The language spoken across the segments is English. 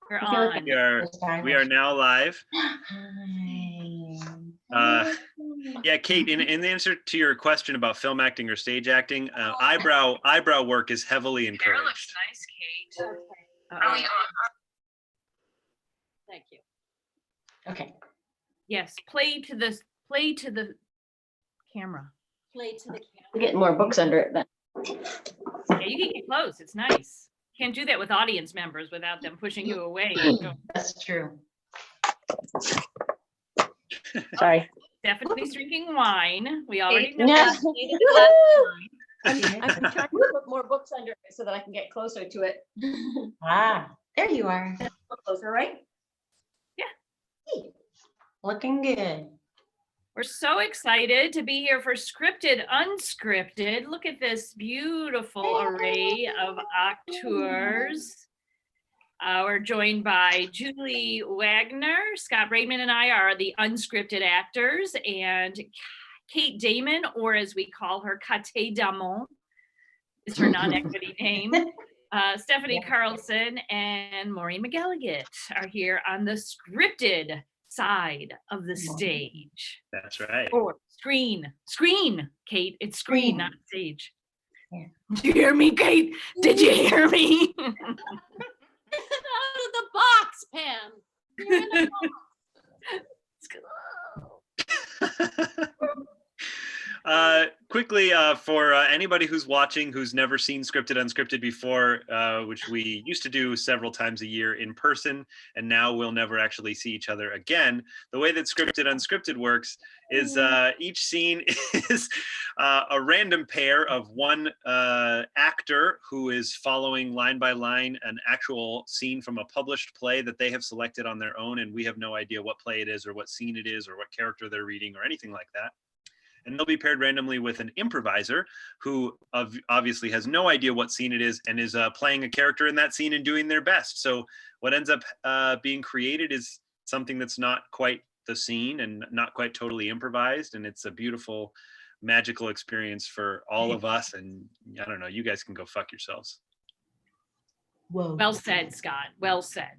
We're I feel like on. we are now live. Yeah, Cate, in answer to your question about film acting or stage acting, eyebrow work is heavily encouraged. Hair looks nice, Cate. Are we on? Thank you. Okay. Yes, play to the camera. Play to the camera. We're getting more books under it then. Yeah, you can get close. It's nice. Can't do that with audience members without them pushing you away. That's true. Sorry. Stephanie's drinking wine. We already know No. that. I'm trying to put more books under it so that I can get closer to it. Ah, there you are. Closer, right? Yeah. Hey, looking good. We're so excited to be here for Scripted, Unscripted. Look at this beautiful array of actors. We're joined by Julie Waggoner. Scott Braidman and I are the unscripted actors, and Cate Damon, or as we call her, Cate Damon, is her non-equity name. Stephanie Carlson and Moe McElligott are here on the scripted side of the stage. That's right. Or screen, Cate. It's screen, not stage. Yeah. Did you hear me, Cate? Did you hear me? Out of the box, Pam. You're in the box. Quickly, for anybody who's watching who's never seen Scripted Unscripted before, which we used to do several times a year in person, and now we'll never actually see each other again. The way that Scripted Unscripted works is each scene is a random pair of one actor who is following line by line an actual scene from a published play that they have selected on their own, and we have no idea what play it is or what scene it is or what character they're reading or anything like that. And they'll be paired randomly with an improviser who obviously has no idea what scene it is and is playing a character in that scene and doing their best. So what ends up being created is something that's not quite the scene and not quite totally improvised. And it's a beautiful, magical experience for all of us. And I don't know, you guys can go fuck yourselves. Whoa. Well said, Scott. Well said.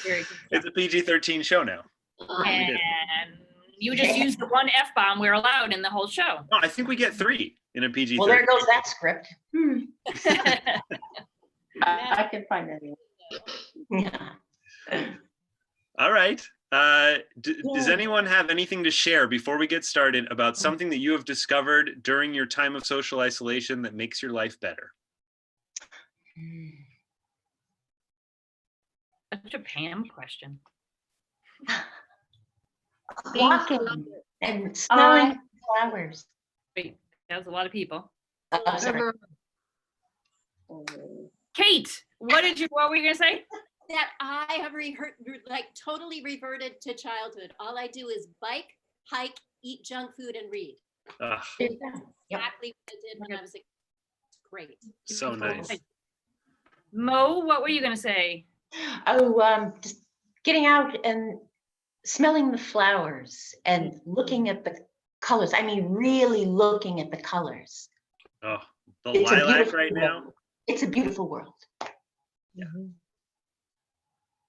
Very good. It's a PG-13 show now. And you just used the one F-bomb we're allowed in the whole show. No, I think we get 3 in a PG-13. Well, there goes that script. I can find that. Yeah. All right. Does anyone have anything to share before we get started about something that you have discovered during your time of social isolation that makes your life better? Such a Pam question. Walking and smelling flowers. Wait, that was a lot of people. Sorry. Kate, what were you gonna say? That I have totally reverted to childhood. All I do is bike, hike, eat junk food, and read. Exactly what I did when I was a kid. It's great. So nice. Moe, what were you gonna say? Oh, just getting out and smelling the flowers and looking at the colors. I mean, really looking at the colors. Oh, the lilac right now. It's a beautiful world. Yeah.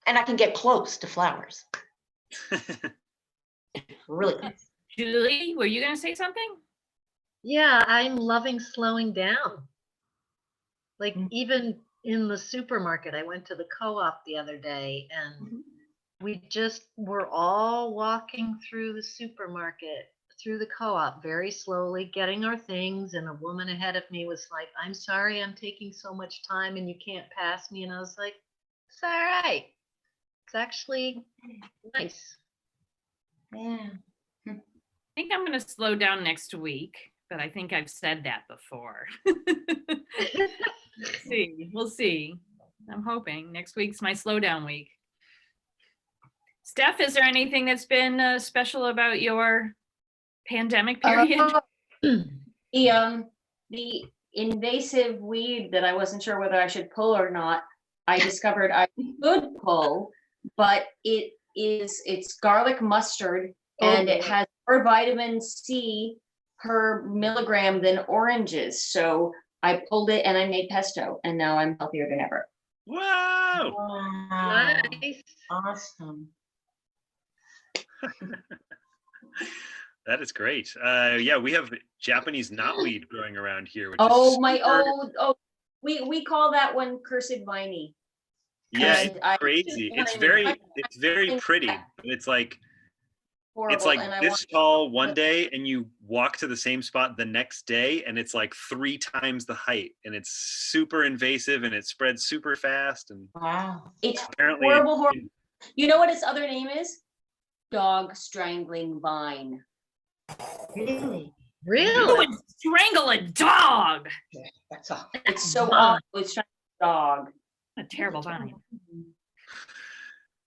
And I can get close to flowers. Really close. Julie, were you gonna say something? Yeah, I'm loving slowing down. Like even in the supermarket, I went to the co-op the other day and we just were all walking through the supermarket, through the co-op very slowly, getting our things. And a woman ahead of me was like, "I'm sorry, I'm taking so much time and you can't pass me." And I was like, "It's all right. It's actually nice." Yeah. I think I'm gonna slow down next week, but I think I've said that before. We'll see. I'm hoping next week's my slow down week. Steph, is there anything that's been special about your pandemic period? The invasive weed that I wasn't sure whether I should pull or not, I discovered I could pull, but it's garlic mustard and it has more vitamin C per milligram than oranges. So I pulled it and I made pesto and now I'm healthier than ever. Whoa! Wow. Nice. Awesome. That is great. Yeah, we have Japanese knotweed growing around here, which Oh is my, super, we call that one cursed viney. yeah, and it's I- crazy. It's I- very pretty, but it's like Horrible, and I this want. tall one day, and you walk to the same spot the next day, and it's like 3 times the height, and it's super invasive, and it spreads super fast, and Wow. It's apparently horrible. You know what its other name is? Dog strangling vine. Really? Who Really? would strangle a dog? That's all. It's so Vine. awful. It's trying to dog. A terrible vine.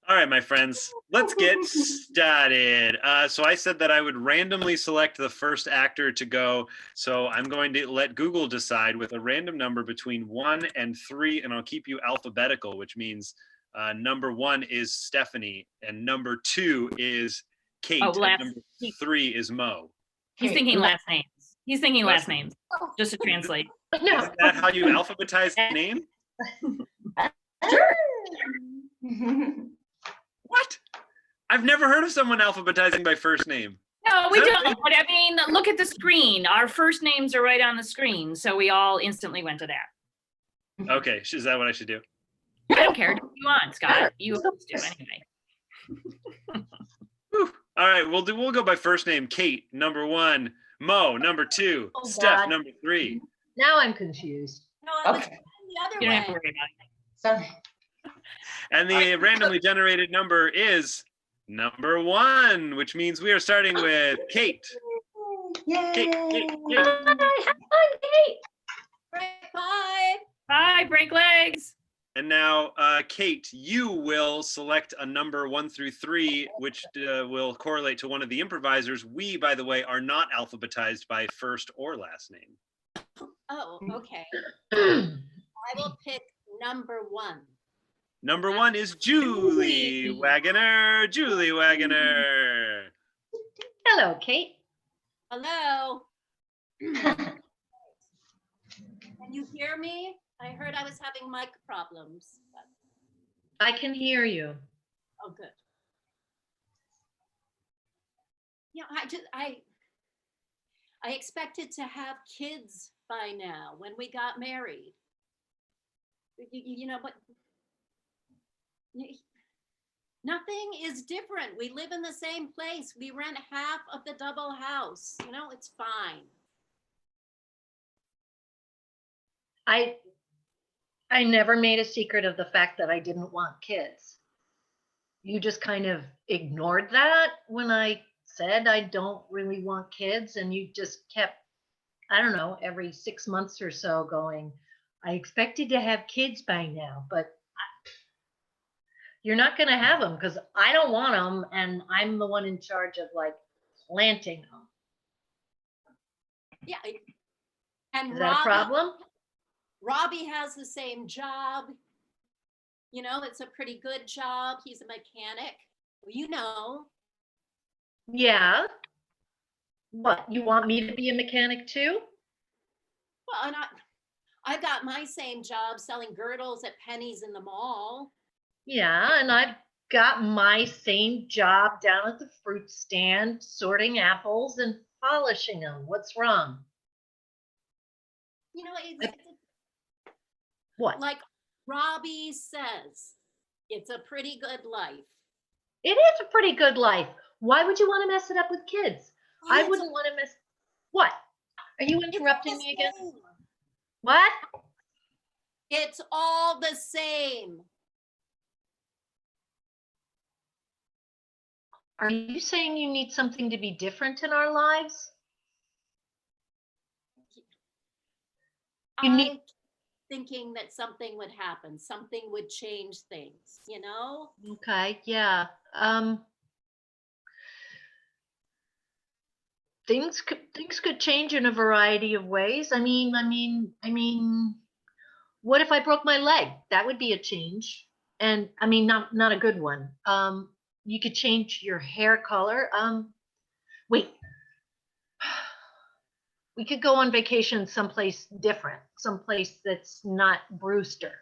All right, my friends, let's get started. So I said that I would randomly select the first actor to go. So I'm going to let Google decide with a random number between 1 and 3, and I'll keep you alphabetical, which means number 1 is Stephanie, and number 2 is Cate, Oh, and number 3 is Moe. He's thinking last names. He's thinking last names, just to translate. No. Isn't that how you alphabetize the name? Sure. What? I've never heard of someone alphabetizing by first name. No, we Is that don't. But I mean, look at the screen. Our first names are right on the screen, so we all instantly went to that. Okay, is that what I should do? I don't care. Do what you want, Scott. You always do anyway. All right, we'll go by first name. Cate, number 1. Moe, number 2. Oh, Steph, God. number 3. Now I'm confused. No, I was Okay. the other You don't have to way. worry about it. So, And the randomly generated number is number 1, which means we are starting with Cate. yay. Cate, Cate, Cate. Bye. Bye, break legs. And now, Cate, you will select a number 1 through 3, which will correlate to one of the improvisers. We, by the way, are not alphabetized by first or last name. Oh, okay. I will pick number 1. Number 1 is Julie Waggoner. Julie Waggoner. Hello, Cate. Hello. Can you hear me? I heard I was having mic problems. I can hear you. Oh, good. Yeah, I expected to have kids by now when we got married. You know, but nothing is different. We live in the same place. We rent half of the double house. You know, it's fine. I never made a secret of the fact that I didn't want kids. You just kind of ignored that when I said I don't really want kids, and you just kept, I don't know, every 6 months or so going, I expected to have kids by now, but you're not going to have them because I don't want them, and I'm the one in charge of like planting them. Yeah. And Is that a problem? Robbie has the same job. You know, it's a pretty good job. He's a mechanic. You know. Yeah. What, you want me to be a mechanic too? Well, and I got my same job selling girdles at Penny's in the mall. Yeah, and I've got my same job down at the fruit stand, sorting apples and polishing them. What's wrong? You know, it's What? like Robbie says, it's a pretty good life. It is a pretty good life. Why would you want to mess it up with kids? Well, I it's wouldn't want to mess. What? Are you all interrupting the me again? same. What? It's all the same. Are you saying you need something to be different in our lives? You need- I'm thinking that something would happen, something would change things, you know? Okay, yeah. Things could change in a variety of ways. I mean, what if I broke my leg? That would be a change. And I mean, not a good one. You could change your hair color. Wait. We could go on vacation someplace different, someplace that's not Brewster.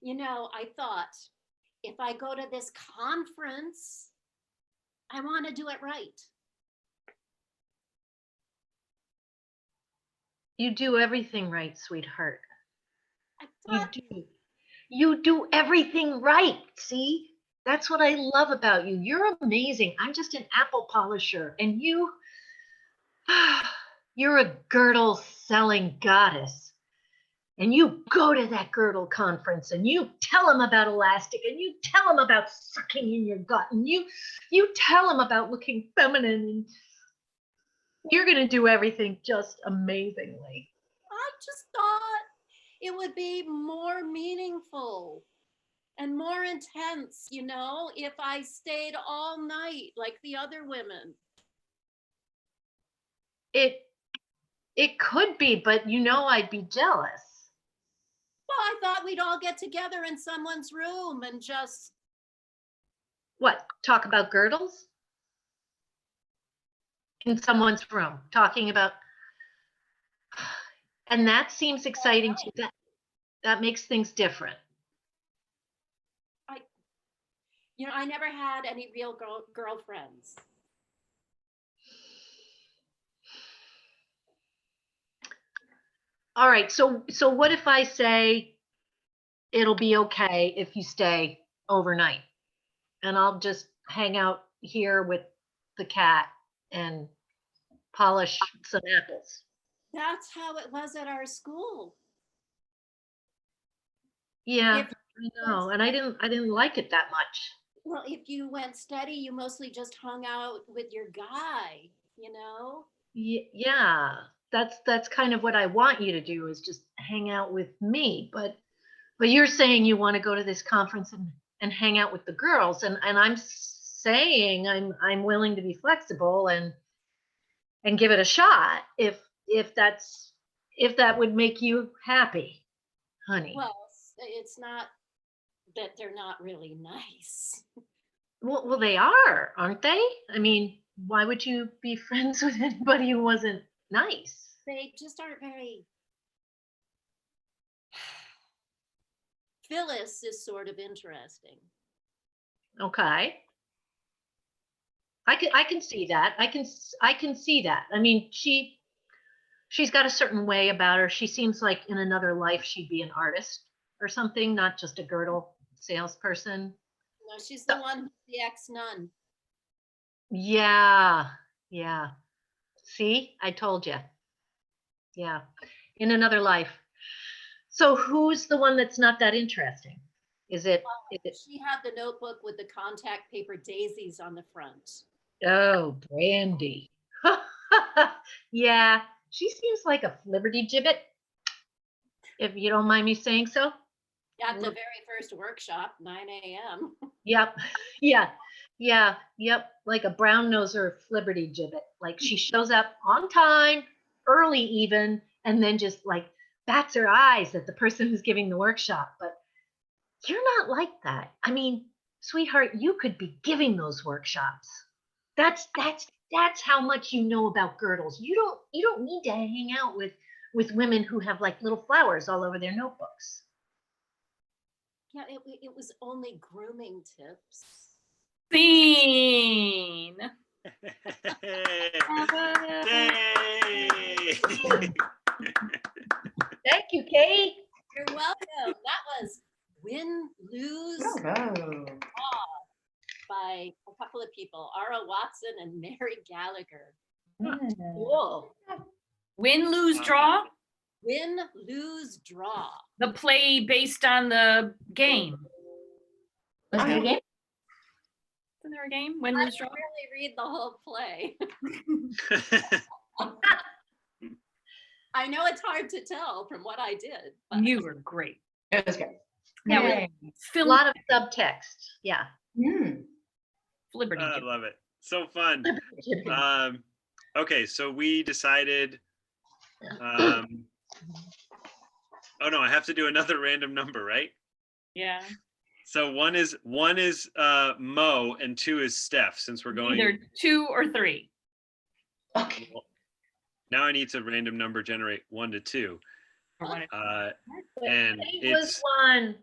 You know, I thought if I go to this conference, I want to do it right. You do everything right, sweetheart. I You thought, do. You do everything right. See? That's what I love about you. You're amazing. I'm just an apple polisher, and you're a girdle selling goddess. And you go to that girdle conference and you tell them about elastic and you tell them about sucking in your gut and you tell them about looking feminine, and you're going to do everything just amazingly. I just thought it would be more meaningful and more intense, you know, if I stayed all night like the other women. It could be, but I'd be jealous. Well, I thought we'd all get together in someone's room and just. What? Talk about girdles? In someone's room, talking about. And that seems exciting to you. That makes things different. I never had any real girlfriends. All right, so what if I say it'll be okay if you stay overnight, and I'll just hang out here with the cat and polish some apples? That's how it was at our school. Yeah, If I know, and I didn't like it that much. Well, if you went steady, you mostly just hung out with your guy, you know? Yeah, that's kind of what I want you to do, is just hang out with me. But you're saying you want to go to this conference and hang out with the girls, and I'm saying I'm willing to be flexible and give it a shot if that would make you happy, honey. Well, it's not that they're not really nice. Well, they are, aren't they? I mean, why would you be friends with anybody who wasn't nice? They just aren't very. Phyllis is sort of interesting. Okay. I can see that. I can see that. I mean, she's got a certain way about her. She seems like in another life she'd be an artist or something, not just a girdle salesperson. No, she's the one who's the ex-nun. Yeah. See, I told you. Yeah, in another life. So who's the one that's not that interesting? Is it? She had the notebook with the contact paper daisies on the front. Oh, Brandy. Yeah, she seems like a flibberty gibbet, if you don't mind me saying so. At the very first workshop, 9 a.m. Yep. Yep. Like a brown noser flibberty gibbet. Like she shows up on time, early even, and then just like bats her eyes at the person who's giving the workshop. But you're not like that. I mean, sweetheart, you could be giving those workshops. That's how much you know about girdles. You don't need to hang out with women who have like little flowers all over their notebooks. Yeah, it was only grooming tips. Scene. Yay! Thank you, Kate. You're welcome. That was Win, Lose, Draw by a couple of people, Ara Watson and Mary Gallagher. Cool. Win, lose, draw. Win, Lose, Draw. The play based on the game. Was there a game? Isn't there a game? Win, I lose, didn't draw. really read the whole play. I know it's hard to tell from what I did. But You were great. It was good. Now Yay. A Phil lot of subtext. Yeah. Flibberty. I love it. So fun. Okay, so we decided. Oh no, I have to do another random number, right? Yeah. So one is Moe and 2 is Steph, since we're going. Either 2 or 3. Okay. Now I need to random number generate 1 to 2. Or one. And It was it's one.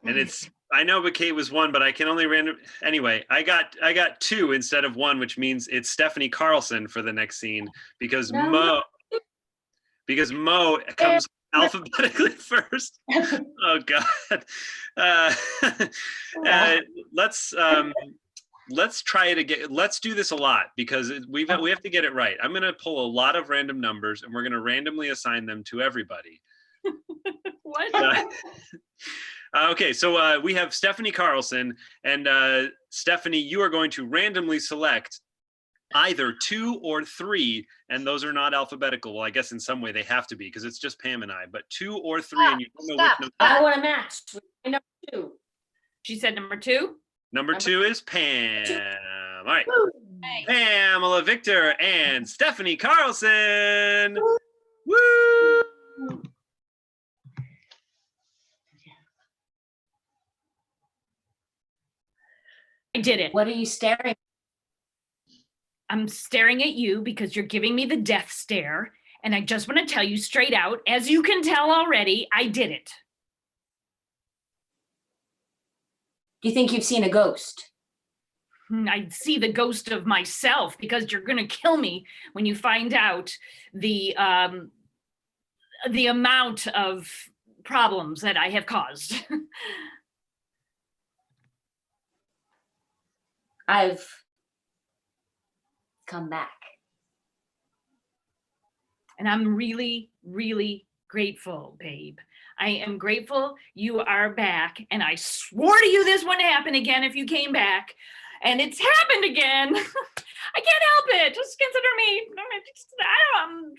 And I know but Cate was 1, but I can only random. Anyway, I got 2 instead of 1, which means it's Stephanie Carlson for the next scene because No. Moe comes alphabetically first. Oh God. Let's try it again. Let's do this a lot because we have to get it right. I'm going to pull a lot of random numbers and we're going to randomly assign them to everybody. What? Okay, so we have Stephanie Carlson, and Stephanie, you are going to randomly select either 2 or 3, and those are not alphabetical. Well, I guess in some way they have to be because it's just Pam and I, but 2 or 3, and you don't know which number. I want to match with my number 2. She said number 2. Number 2 is Pam. All right. Hey. Pamela Victor and Stephanie Carlson. Woo! I did it. What are you staring at? I'm staring at you because you're giving me the death stare. And I just want to tell you straight out, as you can tell already, I did it. Do you think you've seen a ghost? I see the ghost of myself because you're going to kill me when you find out the amount of problems that I have caused. I've come back. And I'm really, really grateful, babe. I am grateful you are back. And I swore to you this wouldn't happen again if you came back. And it's happened again. I can't help it. Just consider me, I'm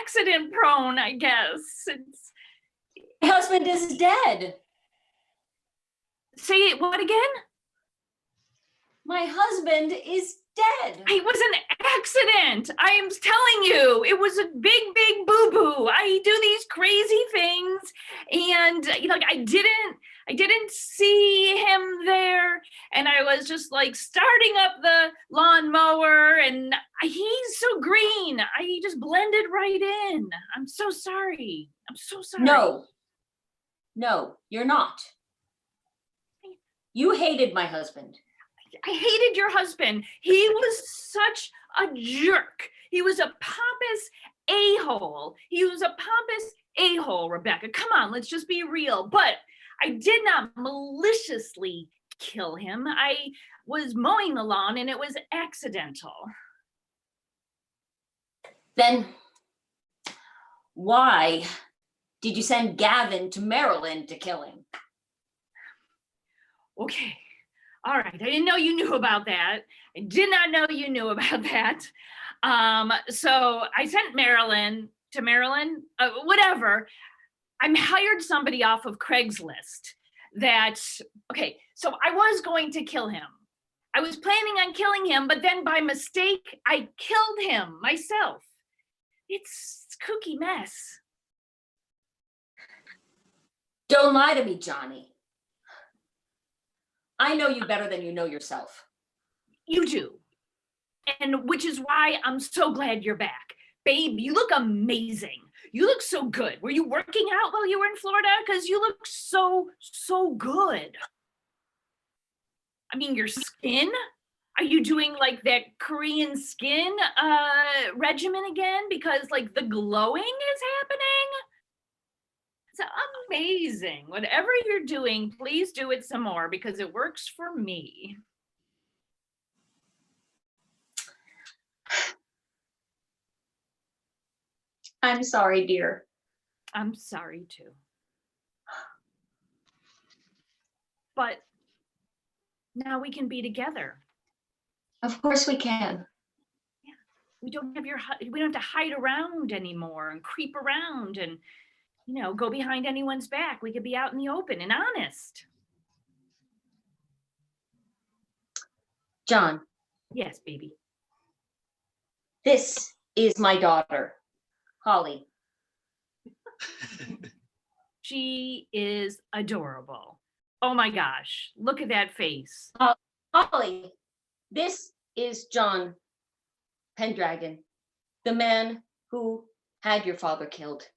accident prone, I guess. My husband is dead. Say it, what again? My husband is dead. It was an accident. I am telling you, it was a big, big boo-boo. I do these crazy things, and like I didn't see him there, and I was just like starting up the lawnmower, and he's so green. I just blended right in. I'm so sorry. I'm so sorry. No, you're not. You hated my husband. I hated your husband. He was such a jerk. He was a pompous a-hole. He was a pompous a-hole, Rebecca. Come on, let's just be real. But I did not maliciously kill him. I was mowing the lawn and it was accidental. Then why did you send Gavin to Maryland to kill him? Okay. All right, I didn't know you knew about that. I did not know you knew about that. So I sent Marilyn to Maryland, whatever. I hired somebody off of Craigslist okay, so I was going to kill him. I was planning on killing him, but then by mistake, I killed him myself. It's a kooky mess. Don't lie to me, Johnny. I know you better than you know yourself. You do. And which is why I'm so glad you're back. Babe, you look amazing. You look so good. Were you working out while you were in Florida? Because you look so good. I mean, your skin? Are you doing like that Korean skin regimen again? Because like the glowing is happening? It's amazing. Whatever you're doing, please do it some more because it works for me. I'm sorry, dear. I'm sorry too. But now we can be together. Of course we can. Yeah. We don't have to hide around anymore and creep around and go behind anyone's back. We could be out in the open and honest. John. Yes, baby. This is my daughter, Holly. She is adorable. Oh my gosh, look at that face. Holly, this is John Pendragon, the man who had your father killed.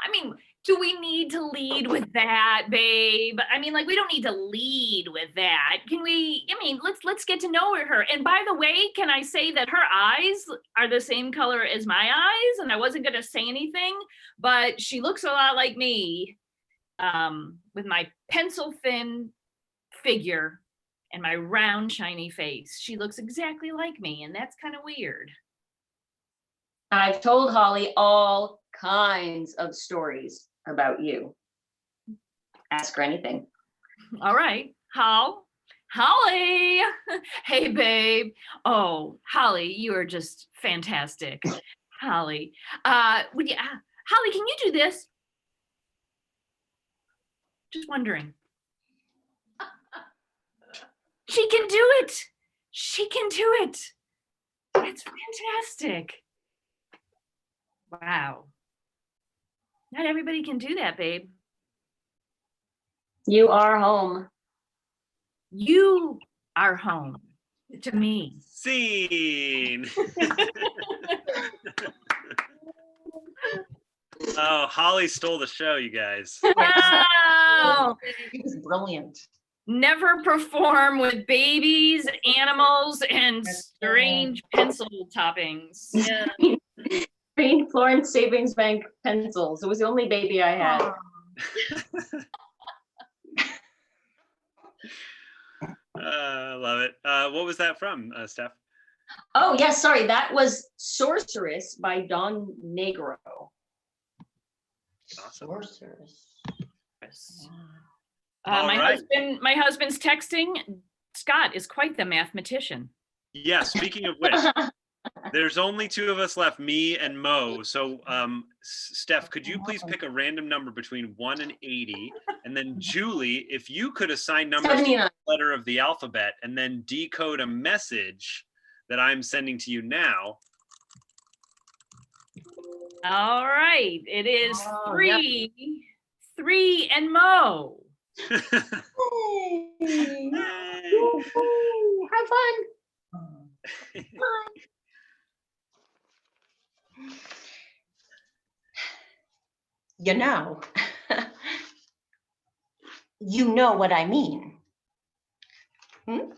I mean, Do we need to lead with that, babe? I mean, like, we don't need to lead with that. Can we, I mean, let's get to know her. And by the way, can I say that her eyes are the same color as my eyes? And I wasn't gonna say anything, but she looks a lot like me, with my pencil thin figure and my round shiny face. She looks exactly like me, and that's kind of weird. I've told Holly all kinds of stories about you. Ask her anything. All right, Holly. Hey, babe. Oh, Holly, you are just fantastic. Holly, would you, Holly, can you do this? Just wondering. She can do it. She can do it. That's fantastic. Wow. Not everybody can do that, babe. You are home. You are home to me. Scene. Oh, Holly stole the show, you guys. Wow. It was brilliant. Never perform with babies, animals, and strange pencil toppings. Yeah. Green Florence Savings Bank pencils. It was the only baby I had. I love it. What was that from, Steph? Oh, yes, sorry. That was Sorceress by Don Negro. Awesome. Sorceress. All right. My husband's texting. Scott is quite the mathematician. Yeah, speaking of which, there's only two of us left, me and Mo. So, Steph, could you please pick a random number between 1 and 80? And then Julie, if you could assign numbers to 79. the letter of the alphabet and then decode a message that I'm sending to you now. All right, it is Oh, three and Mo. Hey. Have fun. You know, you know what I mean. I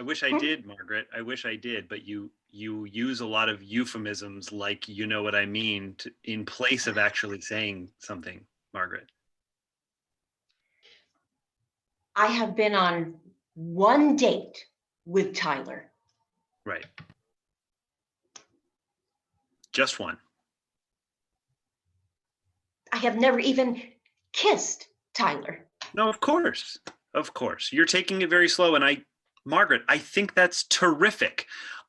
wish I did, Margaret. I wish I did, but you use a lot of euphemisms like you know what I mean in place of actually saying something, Margaret. I have been on one date with Tyler. Right. Just one. I have never even kissed Tyler. No, of course. Of course. You're taking it very slow. And Margaret, I think that's terrific.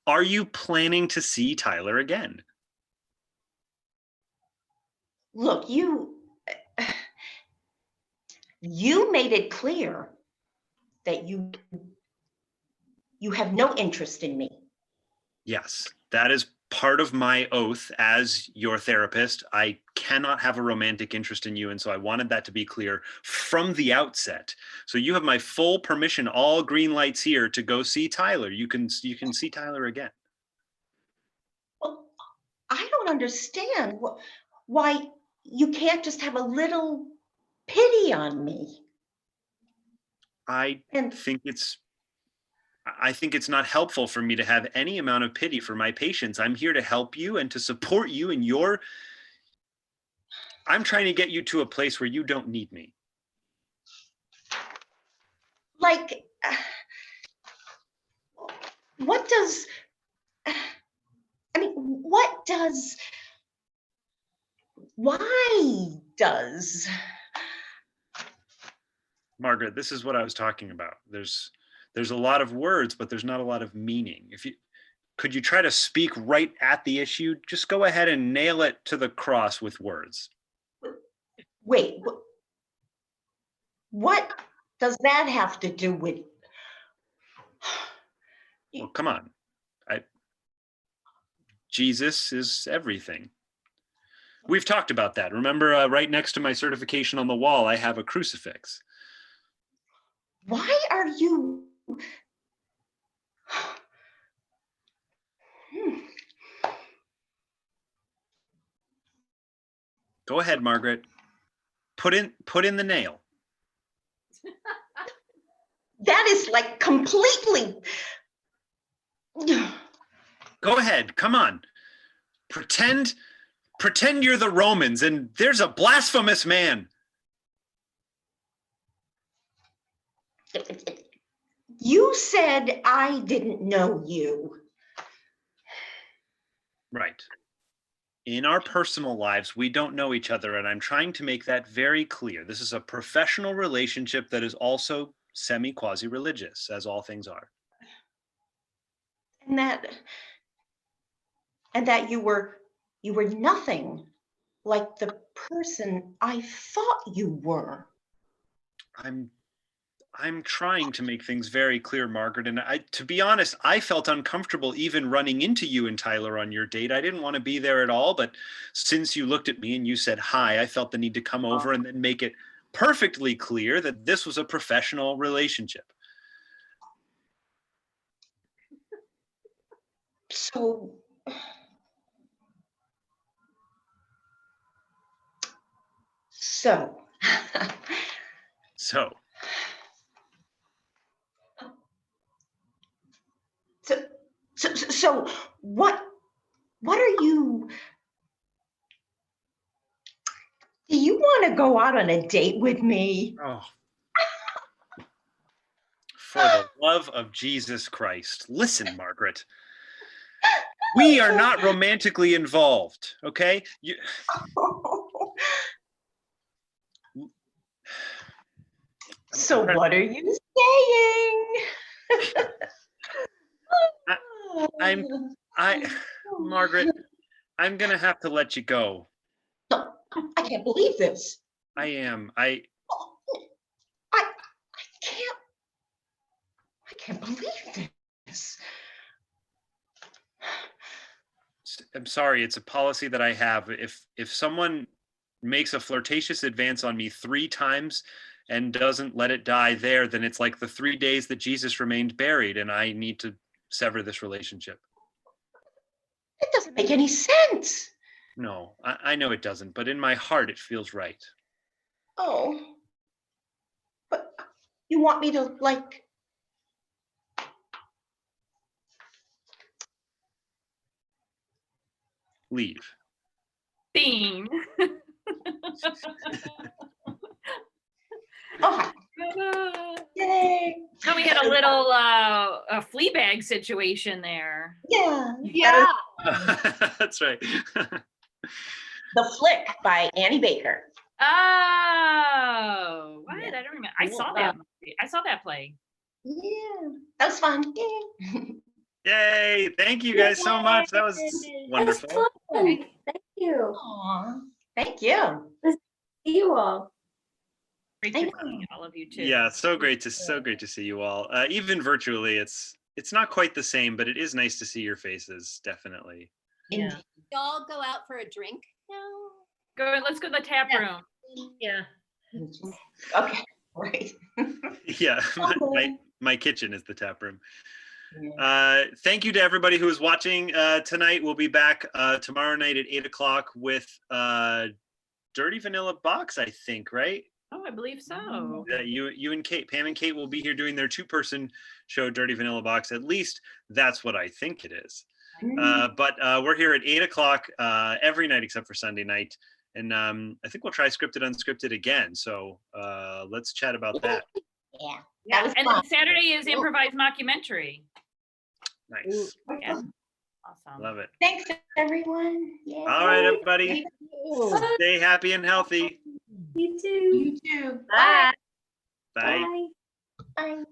Are you planning to see Tyler again? Look, you made it clear that you have no interest in me. Yes, that is part of my oath as your therapist. I cannot have a romantic interest in you. And so I wanted that to be clear from the outset. So you have my full permission, all green lights here to go see Tyler. You can see Tyler again. Well, I don't understand why you can't just have a little pity on me. I think it's not helpful for me to have any amount of pity for my patients. I'm here to help you and to support you in I'm trying to get you to a place where you don't need me. Like, what does why does Margaret, this is what I was talking about. There's a lot of words, but there's not a lot of meaning. Could you try to speak right at the issue? Just go ahead and nail it to the cross with words. Wait, what does that have to do with? Well, come on. Jesus is everything. We've talked about that. Remember, right next to my certification on the wall, I have a crucifix. Why are you? Go ahead, Margaret. Put in the nail. That is like completely. Go ahead. Come on. Pretend you're the Romans and there's a blasphemous man. You said I didn't know you. Right. In our personal lives, we don't know each other, and I'm trying to make that very clear. This is a professional relationship that is also semi-quasi-religious, as all things are. And that you were nothing like the person I thought you were. I'm trying to make things very clear, Margaret, and to be honest, I felt uncomfortable even running into you and Tyler on your date. I didn't want to be there at all, but since you looked at me and you said hi, I felt the need to come over and then make it perfectly clear that this was a professional relationship. So what are you? Do you want to go out on a date with me? Oh. For the love of Jesus Christ. Listen, Margaret. We are not romantically involved, okay? So what are you saying? Margaret, I'm gonna have to let you go. No, I can't believe this. I am. I can't believe this. I'm sorry, it's a policy that I have. If someone makes a flirtatious advance on me 3 times and doesn't let it die there, then it's like the 3 days that Jesus remained buried, and I need to sever this relationship. It doesn't make any sense. No, I know it doesn't, but in my heart, it feels right. Oh, but you want me to like... Leave. Scene. Oh, yay. So we had a little a Fleabag situation there. Yeah. Yeah. That's right. The Flick by Annie Baker. Oh, what? Yeah. I don't remember. I saw that movie. I saw that play. Yeah, that was fun. Yay. Yay! Thank you guys so much. That was wonderful. That was fun. Thank you. Aw, thank you. See you all. Great I to know. see all of you too. Yeah, so great to see you all. Even virtually, it's not quite the same, but it is nice to see your faces, definitely. Yeah. Y'all go out for a drink now? Let's go to the tap room. Yeah. Okay, right. Yeah, my kitchen is the tap room. Thank you to everybody who is watching tonight. We'll be back tomorrow night at 8:00 with Dirty Vanilla Box, I think, right? Oh, I believe so. You and Kate, Pam and Kate will be here doing their 2-person show, Dirty Vanilla Box. At least that's what I think it is. But we're here at 8:00 every night except for Sunday night. And I think we'll try Scripted Unscripted again. So let's chat about that. Yeah. Yeah, was and fun. then Saturday is improvised mockumentary. Nice. Yeah. Awesome. Love it. Thanks, everyone. Yeah. All right, everybody. Stay happy and healthy. You too. You too. Bye. Bye. Bye. Bye.